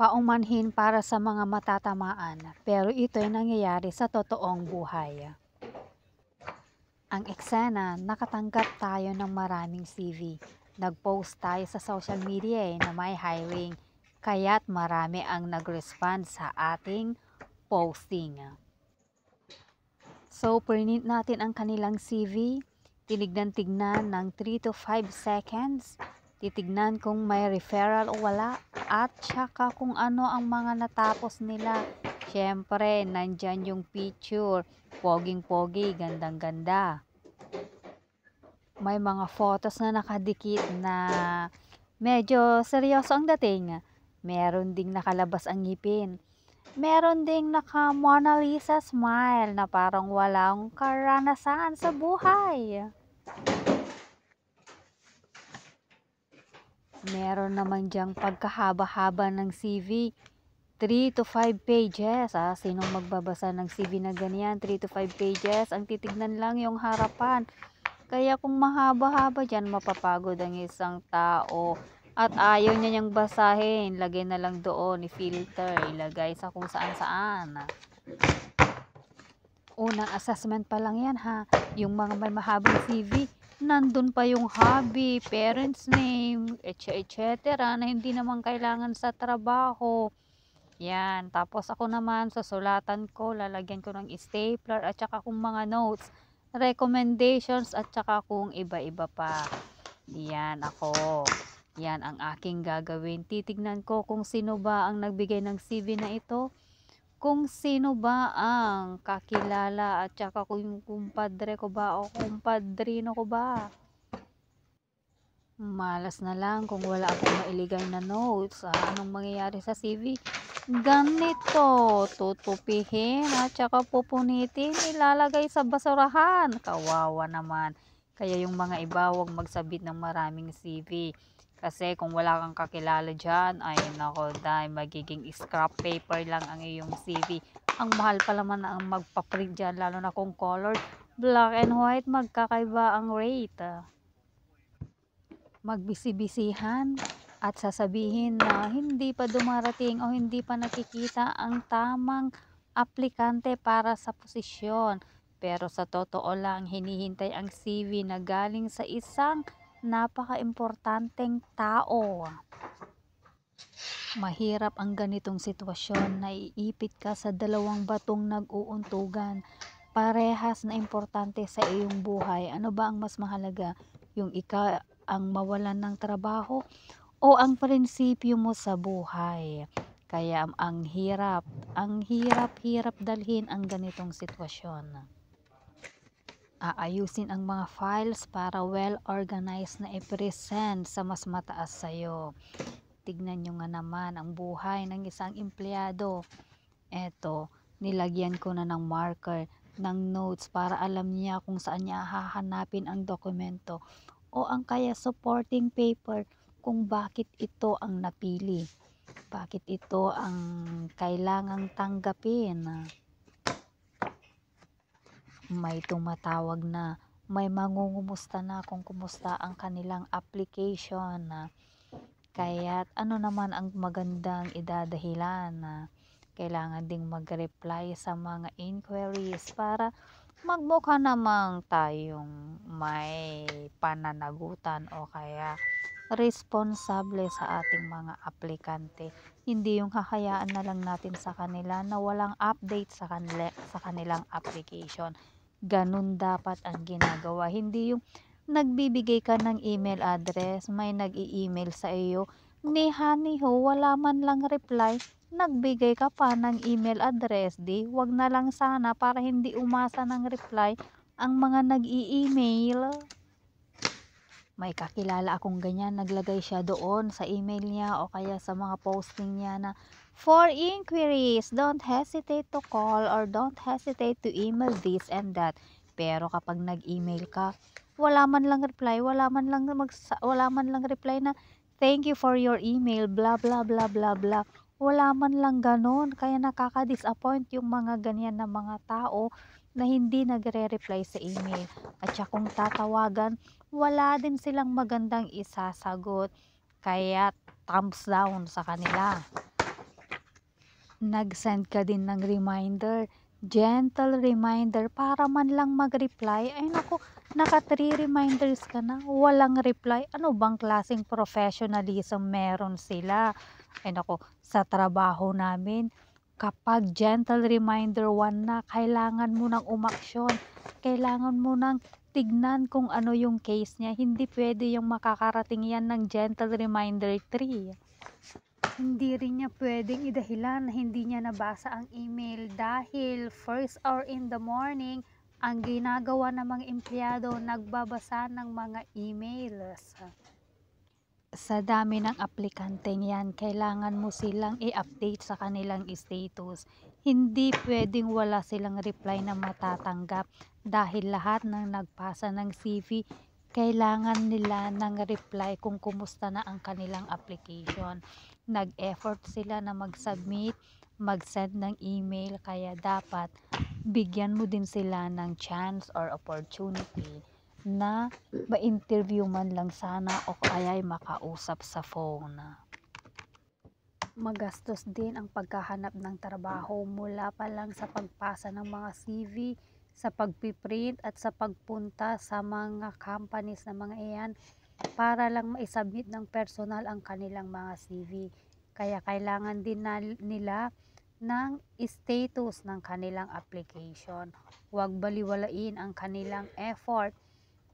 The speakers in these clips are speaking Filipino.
Paumanhin para sa mga matatamaan, pero ito'y nangyayari sa totoong buhay. Ang eksena, nakatanggap tayo ng maraming CV. Nag-post tayo sa social media na may hiring, kaya't marami ang nag-respond sa ating posting. So, print natin ang kanilang CV, tinignan-tignan ng 3 to 5 seconds, titignan kung may referral o wala, at saka kung ano ang mga natapos nila. Siyempre, nandyan yung picture, poging-pogi, gandang-ganda. May mga photos na nakadikit na medyo seryoso ang dating. Meron ding nakalabas ang ngipin. Meron ding naka Mona Lisa smile na parang walang karanasan sa buhay. Meron naman diyang pagkahaba-haba ng CV. 3 to 5 pages. Sinong magbabasa ng CV na ganyan? 3 to 5 pages. Ang titignan lang yung harapan. Kaya kung mahaba-haba dyan, mapapagod ang isang tao. At ayaw niya niyang basahin. Lagay na lang doon, i-filter, ilagay sa kung saan-saan. Unang assessment pa lang yan ha. Yung mga may mahabang CV, nandun pa yung hobby, parents name, etc. na hindi naman kailangan sa trabaho. Yan. Tapos ako naman, susulatan ko, lalagyan ko ng stapler at saka kung mga notes, recommendations at saka kung iba-iba pa. Yan ako. Yan ang aking gagawin. Titignan ko kung sino ba ang nagbigay ng CV na ito. Kung sino ba ang kakilala at saka kung yung kumpadre ko ba o kumpadrino ko ba. Malas na lang kung wala akong mailigay na notes. Anong mangyayari sa CV? Ganito, tutupihin at saka pupunitin, ilalagay sa basurahan. Kawawa naman. Kaya yung mga iba, huwag magsabit ng maraming CV. Kasi kung wala kang kakilala dyan, ay nako, dahil magiging scrap paper lang ang iyong CV. Ang mahal pa naman ang magpa-print dyan, lalo na kung colored. Black and white, magkakaiba ang rate. Magbisi-bisihan at sasabihin na hindi pa dumarating o hindi pa nakikita ang tamang aplikante para sa posisyon. Pero sa totoo lang, hinihintay ang CV na galing sa isang napaka-importanteng tao. Mahirap ang ganitong sitwasyon na iipit ka sa dalawang batong nag-uuntugan. Parehas na importante sa iyong buhay. Ano ba ang mas mahalaga? Yung ang mawalan ng trabaho o ang prinsipyo mo sa buhay? Kaya ang hirap dalhin ang ganitong sitwasyon. Aayusin ang mga files para well organized na i-present sa mas mataas sa'yo. Tignan nyo nga naman ang buhay ng isang empleyado. Eto, nilagyan ko na ng marker, ng notes para alam niya kung saan niya hahanapin ang dokumento o ang kaya supporting paper kung bakit ito ang napili. Bakit ito ang kailangang tanggapin. May tumatawag na, may mangungumusta na kung kumusta ang kanilang application. Kaya't ano naman ang magandang idadahilan. Kailangan ding mag-reply sa mga inquiries para magmukha namang tayong may pananagutan o kaya responsable sa ating mga aplikante. Hindi yung hahayaan na lang natin sa kanila na walang update sa kanilang application. Ganun dapat ang ginagawa. Hindi yung nagbibigay ka ng email address, may nag-i-email sa iyo, niha-niho, wala man lang reply, nagbigay ka pa ng email address, wag na lang sana para hindi umasa ng reply ang mga nag-i-email. May kakilala akong ganyan, naglagay siya doon sa email niya o kaya sa mga posting niya na for inquiries, don't hesitate to call or don't hesitate to email this and that. Pero kapag nag-email ka, wala man lang reply, wala man lang reply na thank you for your email, blah blah blah blah blah. Wala man lang ganon, kaya nakaka-disappoint yung mga ganyan na mga tao na hindi nagre-reply sa email. At sya kung tatawagan, wala din silang magandang isasagot. Kaya thumbs down sa kanila. Nag-send ka din ng reminder, gentle reminder para man lang mag-reply. Ay naku, naka 3 reminders ka na, walang reply. Ano bang klaseng professionalism meron sila? Ay naku, sa trabaho namin, kapag gentle reminder 1 na, kailangan mo nang umaksyon. Kailangan mo nang tignan kung ano yung case niya. Hindi pwede yung makakarating yan ng gentle reminder 3. Hindi rin niya pwedeng idahilan na hindi niya nabasa ang email dahil first hour in the morning, ang ginagawa ng mga empleyado, nagbabasa ng mga emails. Sa dami ng aplikanteng yan, kailangan mo silang i-update sa kanilang status. Hindi pwedeng wala silang reply na matatanggap dahil lahat ng nagpasa ng CV, kailangan nila ng reply kung kumusta na ang kanilang application. Nag-effort sila na mag-submit, mag-send ng email, kaya dapat bigyan mo din sila ng chance or opportunity na ma-interview man lang sana o kaya'y makausap sa phone. Magastos din ang paghahanap ng trabaho mula pa lang sa pagpasa ng mga CV, sa pagpiprint at sa pagpunta sa mga companies na mga iyan para lang maisubmit ng personal ang kanilang mga CV. Kaya kailangan din nila ng status ng kanilang application. Huwag baliwalain ang kanilang effort,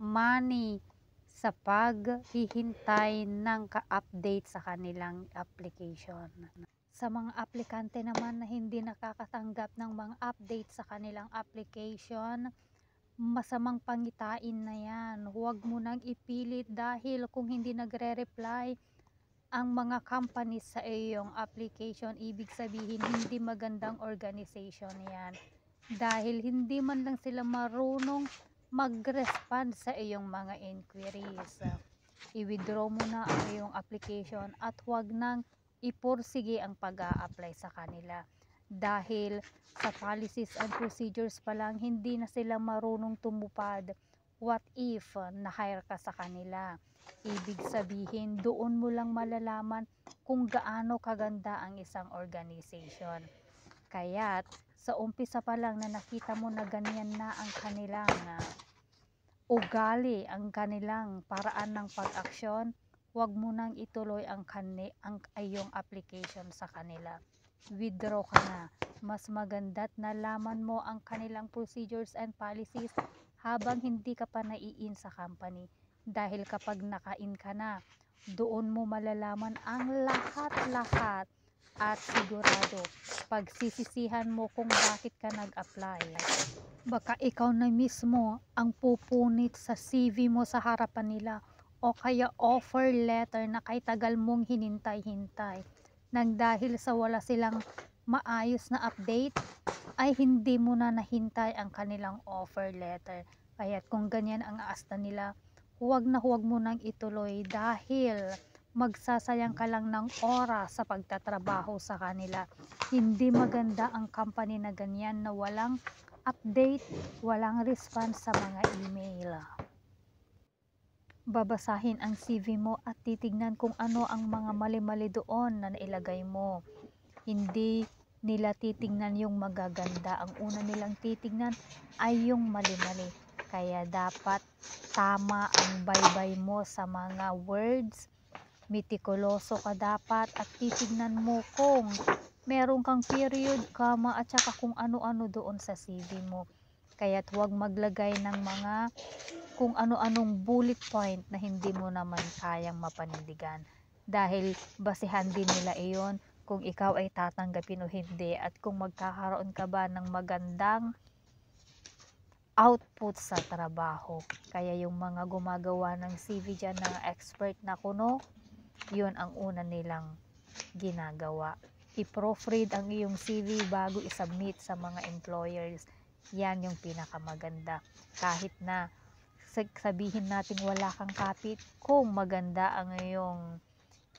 money sa paghihintay ng ka-update sa kanilang application. Sa mga aplikante naman na hindi nakakatanggap ng mga update sa kanilang application, masamang pangitain na yan. Huwag mo nang ipilit dahil kung hindi nagre-reply ang mga companies sa iyong application, ibig sabihin hindi magandang organization yan. Dahil hindi man lang sila marunong mag-respond sa iyong mga inquiries. I-withdraw mo na ang iyong application at huwag nang ipursige ang pag-a-apply sa kanila. Dahil sa policies and procedures pa lang, hindi na sila marunong tumupad. What if na-hire ka sa kanila? Ibig sabihin, doon mo lang malalaman kung gaano kaganda ang isang organization. Kaya't sa umpisa pa lang na nakita mo na ganyan na ang kanilang ugali, ang kanilang paraan ng pag-aksyon, huwag mo nang ituloy ang iyong application sa kanila. Withdraw ka na. Mas maganda't nalaman mo ang kanilang procedures and policies habang hindi ka pa nai-in sa company. Dahil kapag naka-in ka na, doon mo malalaman ang lahat-lahat at sigurado pagsisisihan mo kung bakit ka nag-apply. Baka ikaw na mismo ang pupunit sa CV mo sa harapan nila o kaya offer letter na kay tagal mong hinintay-hintay nang dahil sa wala silang maayos na update ay hindi mo na nahintay ang kanilang offer letter. Kaya kung ganyan ang aasta nila, huwag mo nang ituloy dahil magsasayang ka lang ng oras sa pagtatrabaho sa kanila. Hindi maganda ang company na ganyan na walang update, walang response sa mga email. Babasahin ang CV mo at titignan kung ano ang mga mali-mali doon na nailagay mo. Hindi nila titignan yung magaganda. Ang una nilang titignan ay yung mali-mali. Kaya dapat tama ang baybay mo sa mga words. Mitikuloso ka dapat at titignan mo kung meron kang period, comma at saka kung ano-ano doon sa CV mo. Kaya't huwag maglagay ng mga kung ano-anong bullet point na hindi mo naman kayang mapanindigan. Dahil basihan din nila iyon kung ikaw ay tatanggapin o hindi at kung magkakaroon ka ba ng magandang output sa trabaho. Kaya yung mga gumagawa ng CV dyan na expert na kuno, yun ang una nilang ginagawa. I-proofread ang iyong CV bago isubmit sa mga employers. Yan yung pinakamaganda. Kahit na sabihin natin wala kang kapit, kung maganda ang iyong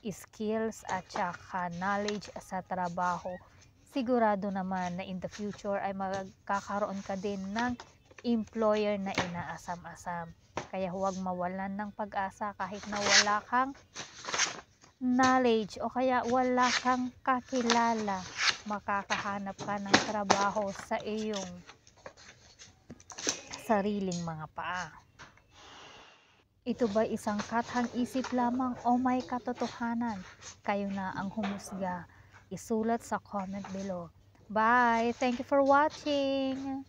skills at saka knowledge sa trabaho, sigurado naman na in the future ay magkakaroon ka din ng employer na inaasam-asam. Kaya huwag mawalan ng pag-asa kahit na wala kang knowledge o kaya wala kang kakilala makakahanap ka ng trabaho sa iyong sariling mga paa. Ito ba isang kathang isip lamang o may katotohanan? Kayo na ang humusga. Isulat sa comment below. Bye! Thank you for watching!